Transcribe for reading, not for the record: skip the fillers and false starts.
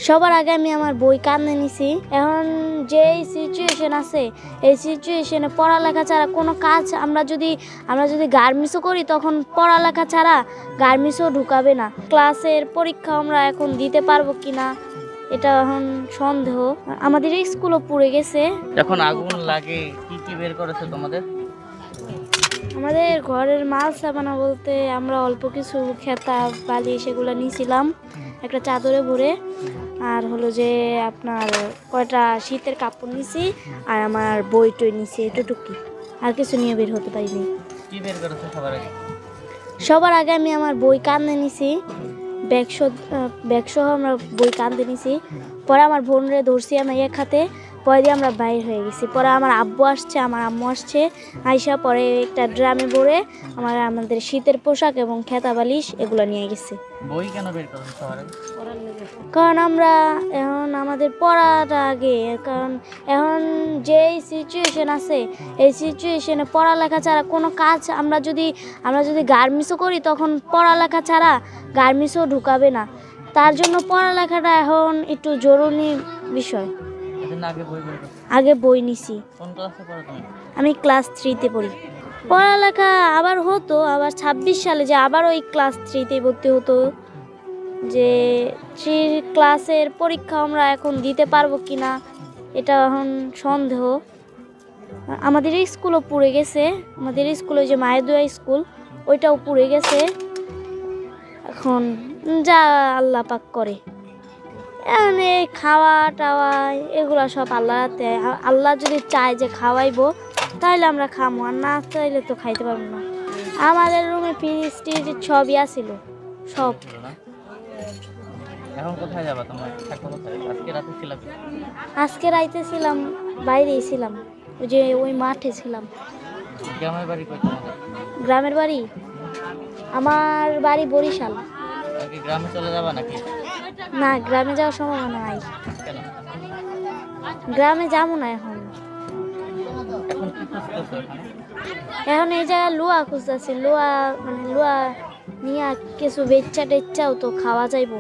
সবার আগে আমি আমার বই কাঁধে নিছি। এখন যে সিচুয়েশন আছে এই সিচুয়েশনে পড়ালেখা ছাড়া কোনো কাজ আমরা যদি গার্মেন্টসও করি তখন পড়ালেখা ছাড়া গার্মেন্টসও ঢুকাবে না। ক্লাসের পরীক্ষা আমরা এখন দিতে পারবো কিনা এটা এখন সন্দেহ। আমাদের স্কুলও পুড়ে গেছে। এখন আগুন লাগে কি কি বের করেছে তোমাদের? আমাদের ঘরের মাল সাবানা বলতে আমরা অল্প কিছু খেতা বালি সেগুলো নিয়েছিলাম একটা চাদরে ভরে, আর হলো যে আপনার কয়টা শীতের কাপড় নিছি আর আমার বই টই নিছি, এটুকুই, আর কিছু নিয়ে বের হতে পারিনি। কি বের করেছে সবার আগে আমি আমার বই কাঁধে নিছি, ব্যাগ সহ আমরা বই কাঁধে নিছি। পরে আমার বোনরে ধরছি আমি এক হাতে, পরে দিয়ে আমরা বাইর হয়ে গেছি। পরে আমার আব্বু আসছে, আমার আম্মু আসছে, আইসা পরে একটা ড্রামে ভরে আমাদের শীতের পোশাক এবং খেতা বালিশ এগুলো নিয়ে গেছে। বই কেন বের করেছে সবার আগে? কারণ আমরা এখন আমাদের পড়াটা আগে, কারণ এখন যে সিচুয়েশন আছে এই সিচুয়েশনে পড়ালেখা ছাড়া কোনো কাজ আমরা যদি গার্মেন্টসও করি তখন পড়ালেখা ছাড়া গার্মেন্টসও ঢুকাবে না। তার জন্য পড়ালেখাটা এখন একটু জরুরি বিষয়। আগে বই নিছি। কোন ক্লাসে পড়ো তুমি? আমি ক্লাস 3-তে পড়ি। পড়ালেখা আবার হতো, আবার 26 সালে যে আবার ওই ক্লাস 3-তে ভর্তি হতো, যে 3 ক্লাসের পরীক্ষা আমরা এখন দিতে পারবো কিনা এটা এখন সন্দেহ। আমাদের স্কুলও পুড়ে গেছে। আমাদের স্কুলে যে মায়েদুয়া স্কুল ওইটাও পুড়ে গেছে। এখন যা আল্লাহ পাক করে। এখন এই খাওয়া টাওয়া এগুলো সব আল্লাহতে, আল্লাহ যদি চায় যে খাওয়াইবো তাহলে আমরা খামো, আর না চাইলে তো খাইতে পারবো না। আমাদের রুমে ফ্রিজ টিজ সবই আসিল সব। এখন কোথায় যাবা তোমরা? আজকে রাতে ছিলাম? আজকে রাইতে ছিলাম, বাইরেই ছিলাম, ওই যে ওই মাঠে ছিলাম। গ্রামের বাড়ি কই তোমাদের? গ্রামের বাড়ি আমার বাড়ি বরিশাল। গ্রামে চলে যাবা নাকি? না, গ্রামে যাওয়ার সম্ভাবনা নাই। কেন? গ্রামে যাবো না এখন। এখন কি খুঁজতেছো এখানে? এখন এই জায়গায় লোয়া খুঁজতেছি, লোয়া নিয়ে কিছু বেচ্চা টেচ্চাও তো খাওয়া যাইবো।